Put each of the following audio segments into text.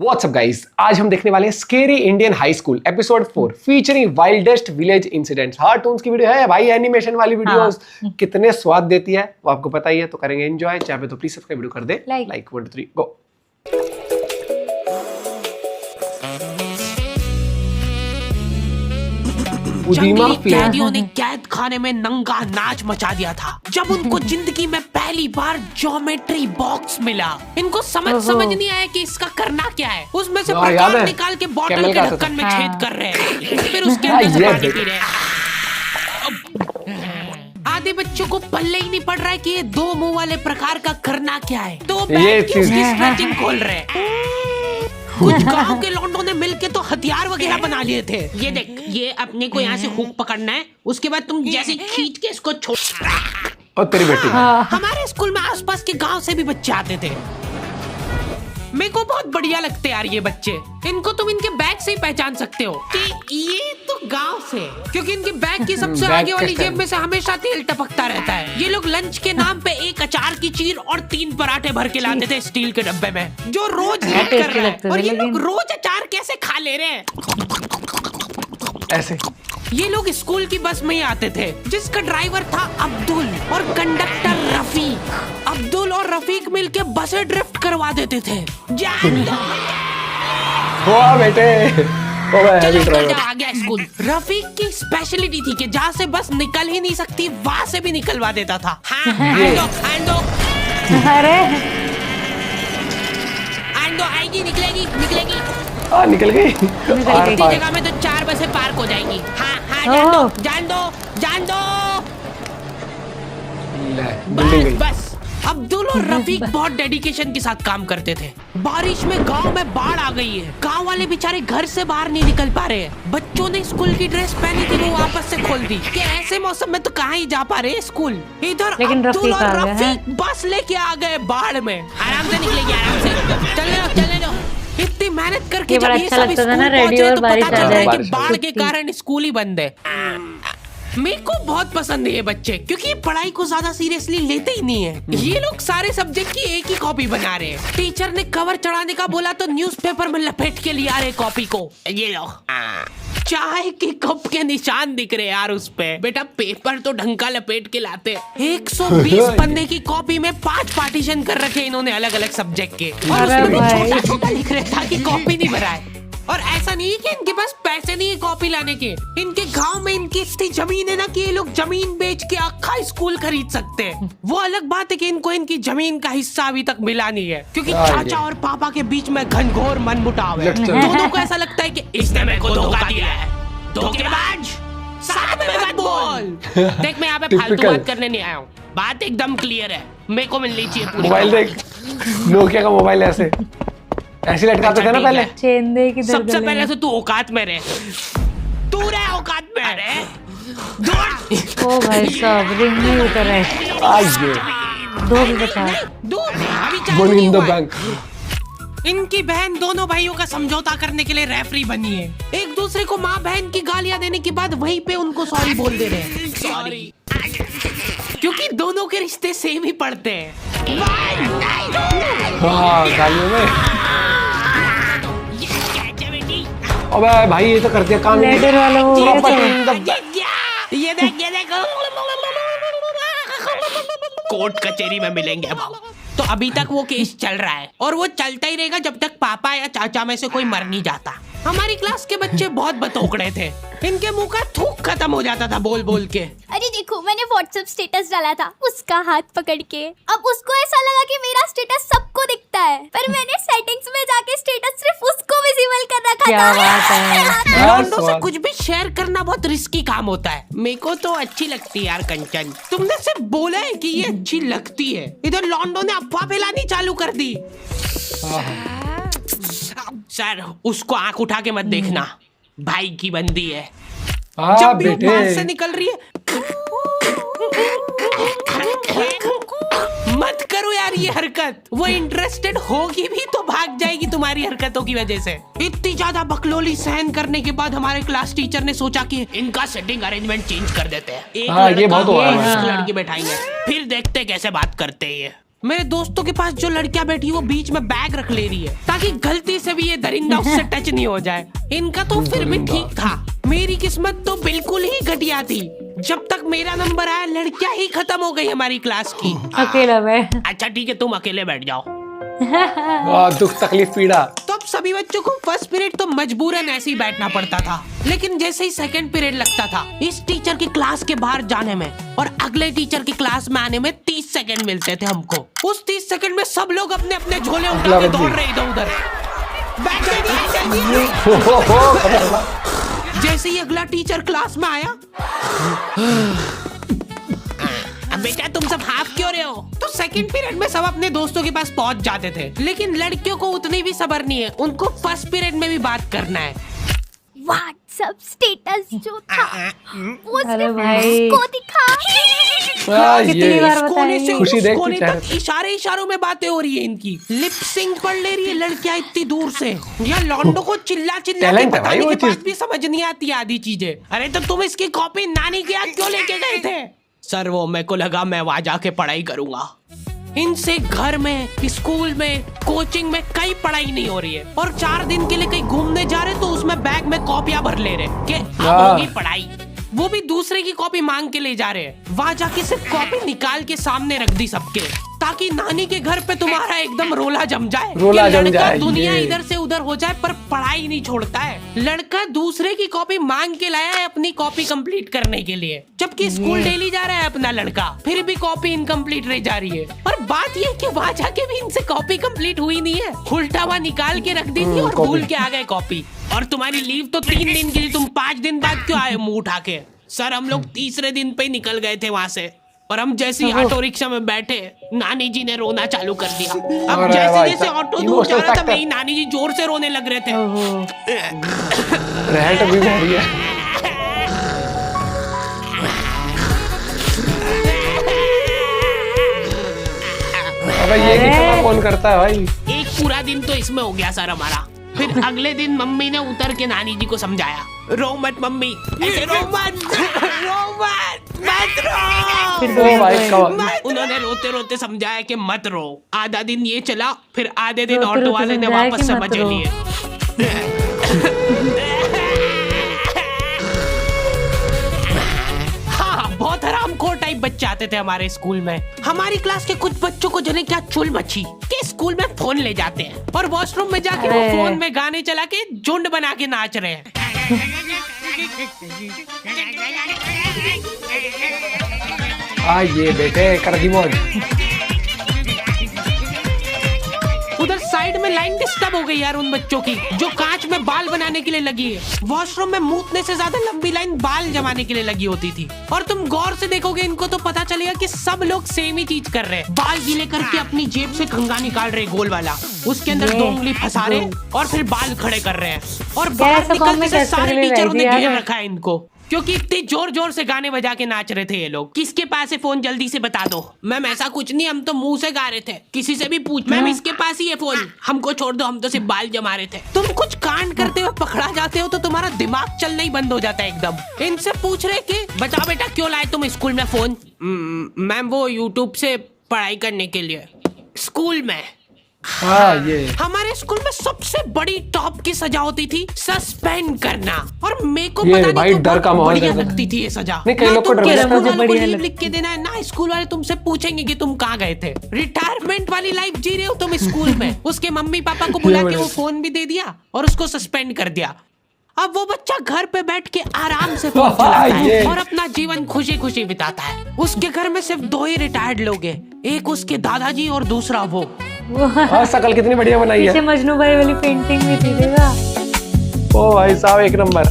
WhatsApp guys, आज हम देखने वाले हैं scary Indian high school episode 4 featuring wildest village incidents. Cartoons की वीडियो है भाई, एनिमेशन वाली वीडियोस कितने स्वाद देती है वो आपको पता ही है, तो करेंगे एंजॉय। चाहे तो प्लीज सब्सक्राइब वीडियो कर दे लाइक 1 2 3 गो। जंगली कैदियों ने कैद खाने में नंगा नाच मचा दिया था जब उनको जिंदगी में पहली बार ज्योमेट्री बॉक्स मिला। इनको समझ नहीं आया कि इसका करना क्या है। उसमें से प्रकाश निकाल के बॉटल के ढक्कन में छेद कर रहे हैं, फिर उसके अंदर से पानी पी रहे हैं। आधे बच्चों को पल्ले ही नहीं पड़ रहा है कि ये दो मुंह वाले प्रकार का करना क्या है, तो बैठ के उसकी स्ट्रेचिंग खोल रहे हैं। कुछ गांव के लौंडों ने मिलके तो हथियार वगैरह बना लिए थे। ये देख, ये अपने को यहाँ से हुक पकड़ना है, उसके बाद तुम जैसे खींच के इसको छोड़। और तेरी बेटी हमारे स्कूल में आसपास के गांव से भी बच्चे आते थे। मेरे को बहुत बढ़िया लगते यार ये बच्चे। इनको तुम इनके बैग से ही पहचान सकते हो कि ये तो गांव से, क्योंकि इनके बैग की सबसे आगे वाली जेब में से हमेशा तेल टपकता रहता है। ये लोग लंच के नाम पे एक अचार की चीर और 3 पराठे भर के लाते थे स्टील के डब्बे में, जो रोज हीट कर रहे हैं। और ये लोग रोज अचार कैसे खा ले रहे हैं ऐसे। ये लोग स्कूल की बस में ही आते थे, जिसका ड्राइवर था अब्दुल और कंडक्टर रफीक। अब्दुल और रफीक मिलके बसें ड्रिफ्ट करवा देते थे। बेटे चलो आ गया स्कूल। रफीक की स्पेशलिटी थी कि जहाँ से बस निकल ही नहीं सकती वहाँ से भी निकलवा देता था। आएगी, निकलेगी निकल गई। इतनी जगह में तो 4 बसें पार्क हो जाएंगी। जान दो। बस अब्दुल और रफीक बहुत डेडिकेशन के साथ काम करते थे। बारिश में गांव में बाढ़ आ गई है, गांव वाले बेचारे घर से बाहर नहीं निकल पा रहे हैं। बच्चों ने स्कूल की ड्रेस पहनी थी, वो वापस से खोल दी कि ऐसे मौसम में तो कहाँ ही जा पा रहे स्कूल। इधर अब्दुल और रफीक बस लेके आ गए बाढ़ में। आराम से निकलेगी, आराम से चलने दो। इतनी मेहनत करके जब ये सब स्कूल पहुंचे तो पता चल रहा है कि बाढ़ के कारण स्कूल ही बंद है। मेरे को बहुत पसंद है ये बच्चे, क्योंकि ये पढ़ाई को ज्यादा सीरियसली लेते ही नहीं है। ये लोग सारे सब्जेक्ट की एक ही कॉपी बना रहे हैं। टीचर ने कवर चढ़ाने का बोला तो न्यूज़पेपर में लपेट के लिया रहे कॉपी को। ये लो, चाय के कप के निशान दिख रहे यार उस पे। बेटा पेपर तो ढंग का लपेट के लाते। 120 पन्ने की कॉपी में 5 पार्टीशन कर रखे इन्होंने अलग अलग सब्जेक्ट के, और उसमें छोटा-छोटा लिख रहे ताकि कॉपी नहीं भराए। और ऐसा नहीं है कि इनके पास पैसे नहीं है कॉपी लाने के। इनके गांव में इनकी इतनी जमीन है ना कि ये लोग जमीन बेच के अक्खा स्कूल खरीद सकते हैं। वो अलग बात है कि इनको इनकी जमीन का हिस्सा अभी तक मिला नहीं है, क्योंकि चाचा और पापा के बीच में घनघोर मनमुटाव है। दोनों को ऐसा लगता है कि इसने मेरे को धोखा दिया है। धोखेबाज, साथ में मत बोल। देख, मैं यहाँ पे फालतू बात करने नहीं आया हूँ, बात एकदम क्लियर है। मेरे को मिलनी चाहिए पूरी। मोबाइल देख, नोकिया का मोबाइल ऐसे लटकाते थे ना पहले। सबसे पहले तो तू औकात में रहे, तू रहे औकात में रहे। ओ भाई साहब, रिंग नहीं उतर रहा है। आइए दो भी बचा। अभी चालू नहीं हुआ है। इनकी बहन दोनों भाइयों का समझौता करने के लिए रेफरी बनी है। एक दूसरे को माँ बहन की गालियां देने के बाद वहीं पे उनको सॉरी बोल दे रहे हैं। सॉरी, क्योंकि दोनों के रिश्ते सेम ही पड़ते हैं। गालियों में। अबे भाई ये तो कर दिया कान। लेडर वाला वो ये देख कोर्ट कचहरी में मिलेंगे अब। तो अभी तक वो केस चल रहा है और वो चलता ही रहेगा जब तक पापा या चाचा में से कोई मर नहीं जाता। हमारी क्लास के बच्चे बहुत बतौकड़े थे, इनके मुंह का थूक खत्म हो जाता था बोल बोल के। अरे देखो, मैंने व्हाट्सएप स्टेटस डाला था उसका हाथ पकड़ के। अब उसको ऐसा लगा कि मेरा स्टेटस सबको दिखता है, पर मैंने सेटिंग्स में जाके स्टेटस सिर्फ उसको विजिबल कर रखा था। क्या बात है। लॉन्डो से कुछ भी शेयर करना बहुत रिस्की काम होता है। मेरे को तो अच्छी लगती है यार कंचन। तुमने सिर्फ बोला है कि ये अच्छी लगती है, इधर लॉन्डो ने अफवाह फैलानी चालू कर दी। सर, उसको आंख उठा के मत देखना, भाई की बंदी है। जब भी वो बाहर से निकल रही है मत करो यार ये हरकत। वो इंटरेस्टेड होगी भी तो भाग जाएगी तुम्हारी हरकतों की वजह से। इतनी ज्यादा बकलोली सहन करने के बाद हमारे क्लास टीचर ने सोचा कि इनका सेटिंग अरेंजमेंट चेंज कर देते हैं। एक लड़का एक लड़की बैठाएंगे, फिर देखते कैसे बात करते हैं। मेरे दोस्तों के पास जो लड़कियां बैठी वो बीच में बैग रख ले रही है ताकि गलती से भी ये दरिंदा उससे टच नहीं हो जाए। इनका तो फिर भी ठीक था, मेरी किस्मत तो बिल्कुल ही घटिया थी। जब तक मेरा नंबर आया लड़कियां ही खत्म हो गई हमारी क्लास की। अकेला बैठ। अच्छा ठीक है, तुम अकेले बैठ जाओ। दुख तकलीफ पीड़ा। तो अब सभी बच्चों को फर्स्ट पीरियड तो मजबूरन ऐसे ही बैठना पड़ता था, लेकिन जैसे ही सेकंड पीरियड लगता था इस टीचर की क्लास के बाहर जाने में और अगले टीचर की क्लास में आने में 30 सेकंड मिलते थे हमको। उस 30 सेकंड में सब लोग अपने अपने झोले उठा के दौड़ रहे इधर उधर। जैसे ही अगला टीचर क्लास में आया, अब बेटा तुम सब हाफ क्यों रहे हो, तो सेकंड पीरियड में सब अपने दोस्तों के पास पहुंच जाते थे। लेकिन लड़कियों को उतनी भी सब्र नहीं है, उनको फर्स्ट पीरियड में भी बात करना है। व्हाट्सएप स्टेटस जो था वो अरे सिर्फ भाई। उसको दिखा। कितनी बार कोने से खुशी उस देख कोने के चेहरे तक इशारों में बातें हो रही है इनकी। लिप सिंक पढ़ ले रही है लड़कियां इतनी दूर से। या लौंडों को चिल्ला के Talent है भाई बताने वो के बाद चीज। भी समझ नहीं आती आधी चीजें। अरे तो तुम इसकी कॉपी नानी के यहाँ क्यों लेके गए थे? सर वो मेरे को लगा मैं वहां जाके पढ़ाई करूंगा। इनसे घर में, स्कूल में, कोचिंग में कई पढ़ाई नहीं हो रही है और 4 दिन के लिए कहीं घूमने जा रहे तो उसमें बैग में कॉपियां भर ले रहे कि अब होगी पढ़ाई। वो भी दूसरे की कॉपी मांग के ले जा रहे हैं। वहां जाके सिर्फ कॉपी निकाल के सामने रख दी सबके, ताकि नानी के घर पे तुम्हारा एकदम रोला जम जाए। रोला कि जम लड़का जाए, दुनिया ये। इधर से उधर हो जाए पर पढ़ाई नहीं छोड़ता है। लड़का दूसरे की कॉपी मांग के लाया है अपनी कॉपी कंप्लीट करने के लिए, जबकि स्कूल डेली जा रहा है अपना लड़का, फिर भी कॉपी इनकम्प्लीट रह जा रही है। और बात ये कि वहां जाके भी इनसे कॉपी कंप्लीट हुई नहीं है, उल्टा हुआ निकाल के रख दी थी और भूल के आ गए कॉपी। और तुम्हारी लीव तो 3 दिन की थी, तुम 5 दिन बाद क्यों आए मुंह उठा के? सर हम लोग तीसरे दिन पे ही निकल गए थे वहाँ से, और हम जैसे ही ऑटो रिक्शा में बैठे नानी जी ने रोना चालू कर दिया। अब अरे जैसे भाई जैसे साहब, ऑटो दूर जा रहा था emotional मेरी नानी जी जोर से रोने लग रहे थे। रहट भी बह रही है। अबे ये कितना कौन करता है भाई? एक पूरा दिन तो इसमें हो गया सर हमारा। फिर अगले दिन मम्मी ने उतर के नानी जी को समझाया, रो मत मम्मी, ऐसे रो मत, मत रो। ओ भाई कब उन्होंने रोते रोते समझाया कि मत रो। आधा दिन ये चला, फिर आधे दिन रोते ऑटो रोते वाले ने समझाया वापस कि समझ मत रो। लिए। हाँ, बहुत हरामखोर टाइप बच्चे आते थे हमारे स्कूल में। हमारी क्लास के कुछ बच्चों को जने क्या चुल मची कि स्कूल में फोन ले जाते हैं और वॉशरूम में जाके वो अरे। फोन में गाने चला के झुंड बना के नाच रहे हैं। ये बेटे कर दी मौज। उधर साइड में लाइन डिस्टर्ब हो गई यार उन बच्चों की जो कांच में बाल बनाने के लिए लगी है। वॉशरूम में मूतने से ज्यादा लंबी लाइन बाल जमाने के लिए लगी होती थी। और तुम गौर से देखोगे इनको तो पता चलेगा कि सब लोग सेम ही चीज कर रहे हैं। बाल गीले करके अपनी जेब से कंघा निकाल रहे गोल वाला, उसके अंदर 2 उंगली फंसा रहे और फिर बाल खड़े कर रहे हैं। और बाहर ऐसा निकलते कॉमिक से सारे एक्टर टीचरों ने यार। घेर रखा है इनको, क्योंकि इतने जोर जोर से गाने बजा के नाच रहे थे ये लोग। किसके पास है फोन, जल्दी से बता दो। मैम ऐसा कुछ नहीं, हम तो मुंह से गा रहे थे। किसी से भी पूछ, मैम इसके पास ही है फोन, हमको छोड़ दो, हम तो सिर्फ बाल जमा रहे थे। तुम कुछ कांड करते हुए पकड़ा जाते हो तो तुम्हारा दिमाग चलना ही बंद हो जाता है एकदम। इनसे पूछ रहे कि बताओ बेटा क्यों लाए तुम स्कूल में फोन? मैम वो यूट्यूब से पढ़ाई करने के लिए। स्कूल में ये हमारे स्कूल में सबसे बड़ी टॉप की सजा होती थी सस्पेंड करना। और मेरे को ये पता भाई नहीं क्यों डर का बहुत माहौल बढ़िया रहता है। लगती थी ये सजा। नहीं, कई ना लोग को तुम डर स्कूल लगता है। वालों को बढ़िया लीव लगता लिख के देना है, ना स्कूल वाले तुमसे पूछेंगे कि तुम कहाँ गए थे। रिटायरमेंट वाली लाइफ जी रहे हो तुम स्कूल में। उसके मम्मी पापा को बुला के वो फोन भी दे दिया और उसको सस्पेंड कर दिया। अब वो बच्चा घर पे बैठ के आराम से फोन चलाता है और अपना जीवन खुशी खुशी बिताता है। उसके घर में सिर्फ 2 ही रिटायर्ड लोग हैं, एक उसके दादाजी और दूसरा वो। शकल कितनी बढ़िया बनाई पीछे है। मजनू भाई वाली पेंटिंग भी थी, देखा? ओ भाई साहब एक नंबर।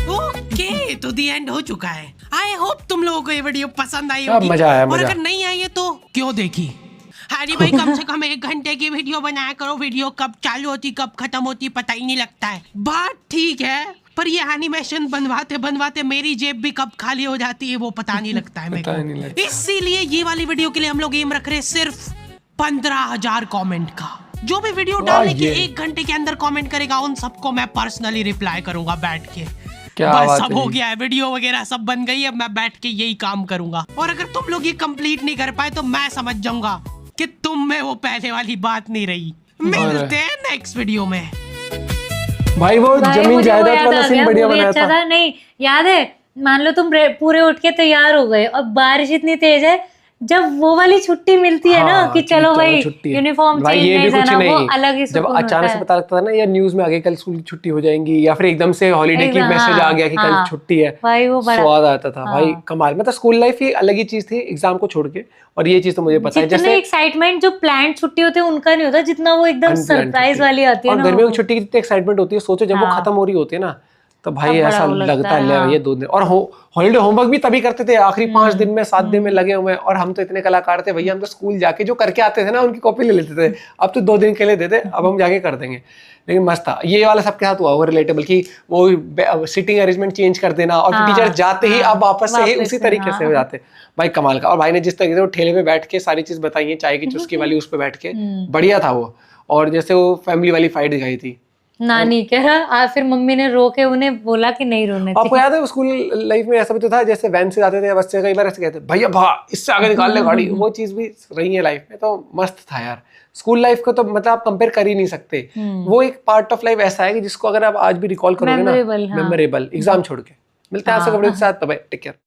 ओके, तो दी एंड हो चुका है। आई होप तुम लोगों को ये वीडियो पसंद आई अब होगी। मजा आया, और मजा। अगर नहीं आई है तो क्यों देखी? हरी भाई कम से कम 1 घंटे की वीडियो बनाया करो। वीडियो कब चालू होती कब खत्म होती पता ही नहीं लगता है। बात ठीक है, पर ये एनिमेशन बनवाते बनवाते मेरी जेब भी कब खाली हो जाती है वो पता नहीं लगता है पता नहीं मेरे को। लगता। इसीलिए ये वाली वीडियो के लिए हम लोग एम रख रहे हैं सिर्फ 15,000 कमेंट का। जो भी वीडियो डालने के ये। 1 घंटे के अंदर कमेंट करेगा उन सबको मैं पर्सनली रिप्लाई करूंगा बैठ के। क्या बस बात सब है हो जी। गया है, वीडियो वगैरह सब बन गई है, मैं बैठ के यही काम करूंगा। और अगर तुम लोग ये कंप्लीट नहीं कर पाए तो मैं समझ जाऊंगा कि तुम में वो पहले वाली बात नहीं रही। मिलते हैं नेक्स्ट वीडियो में। भाई वो भाई जमीन मुझे वो जायदाद याद वाला आ सीन गया, बढ़िया वो भी बनाया अच्छा था। था। नहीं याद है, मान लो तुम पूरे उठ के तैयार हो गए और बारिश इतनी तेज है, जब वो वाली छुट्टी मिलती है ना हाँ, कि चलो भाई छुट्टी है। यूनिफॉर्म भाई चेंज ये भी नहीं कुछ जाना, वो नहीं, अलग ही जब सुकून होता अचानक से है। पता लगता था ना या न्यूज में आगे कल स्कूल की छुट्टी हो जाएंगी या फिर एकदम से हॉलीडे की एकदम, मैसेज आ हाँ, गया कि कल हाँ। छुट्टी है, भाई वो बड़ा स्वाद आता था भाई हाँ। कमाल। मतलब स्कूल लाइफ ही अलग ही चीज थी एग्जाम को छोड़ के। और ये चीज तो मुझे पता है, जितने जैसे एक्साइटमेंट जो प्लान छुट्टी होती है उनका नहीं होता, जितना वो एकदम अनप्लान्ड सरप्राइज छुट्टी। वाली आती है और ना। गर्मियों की छुट्टी की इतनी एक्साइटमेंट होती है, सोचो जब वो हाँ। खत्म हो रही होती है ना, तो भाई तब बड़ा ऐसा वो लगता है ले हाँ। ये 2 दिन। और हॉलीडे होमवर्क भी तभी करते थे आखिरी 5 दिन में 7 दिन में लगे हुए हैं। और हम तो इतने कलाकार थे भैया, हम तो स्कूल जाके जो करके आते थे ना उनकी कॉपी ले लेते थे। अब तो 2 दिन के लिए देते, अब हम जाके कर देंगे। लेकिन मस्त था ये वाला, सबके साथ हुआ वो रिलेटेबल कि वो सिटिंग अरेंजमेंट चेंज कर देना और हाँ, टीचर जाते ही हाँ, अब वापस से ही वापस उसी से, तरीके से हो हाँ। जाते। भाई कमाल का। और भाई ने जिस तरीके से वो ठेले पे बैठ के सारी चीज बताई है, चाय की चुस्की वाली उस पे बैठ के, बढ़िया था वो। और जैसे वो फैमिली वाली फाइट दिखाई थी, नानी कह रहा, फिर मम्मी ने रो के उन्हें बोला कि नहीं रोने आपको याद है स्कूल लाइफ में ऐसा भी तो था, जैसे वैन से जाते थे बच्चे कई बार ऐसे कहते भैया भा इससे आगे निकाल ले गाड़ी, वो चीज भी रही है लाइफ में। तो मस्त था यार स्कूल लाइफ को, तो मतलब आप कंपेयर कर ही नहीं सकते। वो एक पार्ट ऑफ लाइफ ऐसा है कि जिसको अगर आप आज भी रिकॉल करोगे ना, मेमोरेबल, हाँ। मेमोरेबल, एग्जाम छोड़ के। मिलते हैं आपसे कपड़े के साथ, बाय, टेक केयर।